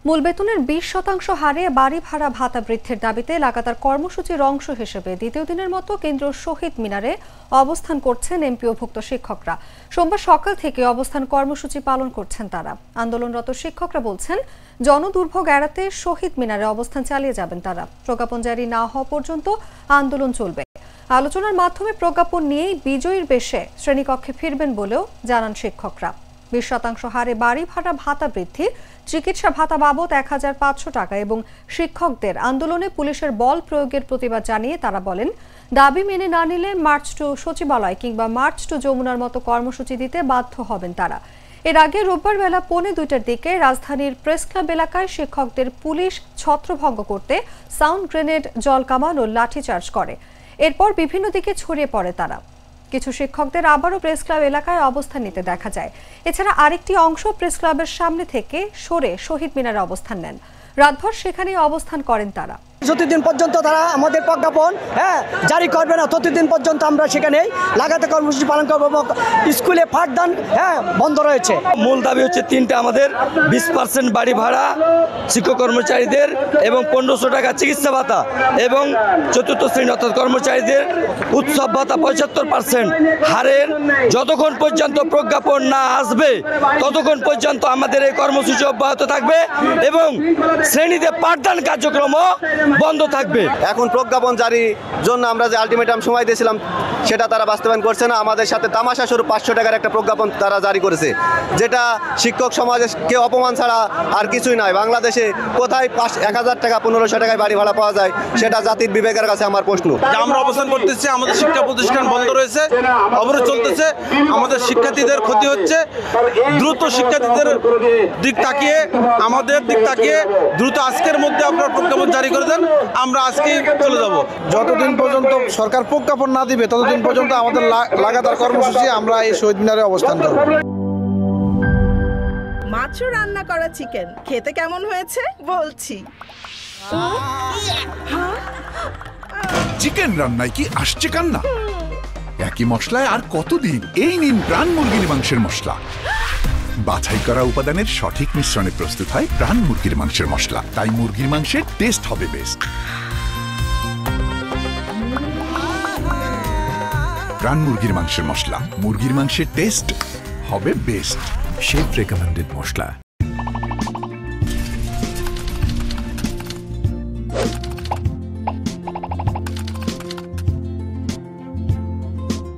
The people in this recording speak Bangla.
মূল বেতনের 20% হারে বাড়ি ভাড়া ভাতা বৃদ্ধির দাবিতে লাগাতার কর্মসূচির অংশ হিসেবে দ্বিতীয় দিনের মতো কেন্দ্রীয় শহীদ মিনারে অবস্থান করছেন এমপিওভুক্ত শিক্ষকরা। সোমবার সকাল থেকে অবস্থান কর্মসূচি পালন করছেন তারা। আন্দোলনরত শিক্ষকরা বলছেন, জনদুর্ভোগ এড়াতে শহীদ মিনারে অবস্থান চালিয়ে যাবেন তারা। প্রজ্ঞাপন জারি না হওয়া পর্যন্ত আন্দোলন চলবে। আলোচনার মাধ্যমে প্রজ্ঞাপন নিয়েই বিজয়ীর বেশে শ্রেণীকক্ষে ফিরবেন বলেও জানান শিক্ষকরা। 20% হারে বাড়ি ভাড়া ভাতা বৃদ্ধি, চিকিৎসা ভাতা বাবদ 1500 টাকা এবং শিক্ষকদের আন্দোলনে পুলিশের বল প্রয়োগের প্রতিবাদ জানিয়ে তারা বলেন, দাবি মেনে না নিলে মার্চ টু সচিবালয় কিংবা মার্চ টু যমুনার মতো কর্মসূচি দিতে বাধ্য হবেন তারা। এর আগে রোববার বেলা 1:45টার দিকে রাজধানীর প্রেস ক্লাব এলাকায় শিক্ষকদের পুলিশ ছত্রভঙ্গ করতে সাউন্ড গ্রেনেড, জল কামান ও লাঠিচার্জ করে। এরপর বিভিন্ন দিকে ছড়িয়ে পড়ে তারা। কিছু শিক্ষকদের আবারও প্রেস ক্লাব এলাকায় অবস্থান নিতে দেখা যায়। এছাড়া আরেকটি অংশ প্রেস ক্লাবের সামনে থেকে সরে শহীদ মিনারে অবস্থান নেন। রাতভর সেখানেই অবস্থান করেন তারা। যতদিন পর্যন্ত তারা আমাদের প্রজ্ঞাপন জারি করবে না, ততদিন পর্যন্ত আমরা সেখানে লাগাতার কর্মসূচি পালন করবো। স্কুলে পাঠদান বন্ধ রয়েছে। মূল দাবি হচ্ছে তিনটা আমাদের: 20% বাড়ি ভাড়া শিক্ষক কর্মচারীদের এবং 1500 টাকা চিকিৎসা ভাতা এবং চতুর্থ শ্রেণী অর্থাৎ কর্মচারীদের উৎসব ভাতা 75% হারের যতক্ষণ পর্যন্ত প্রজ্ঞাপন না আসবে ততক্ষণ পর্যন্ত আমাদের এই কর্মসূচি অব্যাহত থাকবে এবং শ্রেণীতে পাঠদান কার্যক্রমও বন্ধ থাকবে। এখন প্রজ্ঞাপন জারির জন্য আমরা যে আলটিমেটাম সময় দিয়েছিলাম সেটা তারা বাস্তবায়ন করছে না। আমাদের সাথে তামাশা স্বরূপ 500 টাকার একটা প্রজ্ঞাপন তারা জারি করেছে, যেটা শিক্ষক সমাজকে অপমান ছাড়া আর কিছুই নয়। বাংলাদেশে কোথায় 1000 টাকা 1500 টাকায় বাড়ি ভাড়া পাওয়া যায়, সেটা জাতির বিবেকের কাছে আমার প্রশ্ন। আমরা অবস্থান করতেছি, আমাদের শিক্ষা প্রতিষ্ঠান বন্ধ রয়েছে, অবরোধ চলতেছে, আমাদের শিক্ষার্থীদের ক্ষতি হচ্ছে। দ্রুত শিক্ষার্থীদের দিক তাকিয়ে, আমাদের দিক তাকিয়ে দ্রুত আজকের মধ্যে আপনারা প্রজ্ঞাপন জারি করে দেন, আমরা আজকেই চলে যাব। যতদিন পর্যন্ত সরকার প্রজ্ঞাপন না দিবে ততদিন পর্যন্ত আমাদের লাগাতার কর্মসূচি আমরা এই শহীদ মিনারে অবস্থান করব। মাত্র রান্না করা চিকেন খেতে কেমন হয়েছে বলছি। চিকেন রান্নায় কি আসছে কান্না? একই মশলায় আর কতদিন? এই নিন প্রাণ মুরগির মাংসের মশলা। বাছাই করা উপাদানের সঠিক মিশ্রণে প্রস্তুত হয় প্রাণ মুরগির মাংসের মশলা। তাই মুরগির মাংসের টেস্ট হবে বেস্ট। প্রাণ মুরগির মাংসের মশলা, মুরগির মাংসের টেস্ট হবে বেস্ট। শেফ রেকমেন্ডেড মশলা।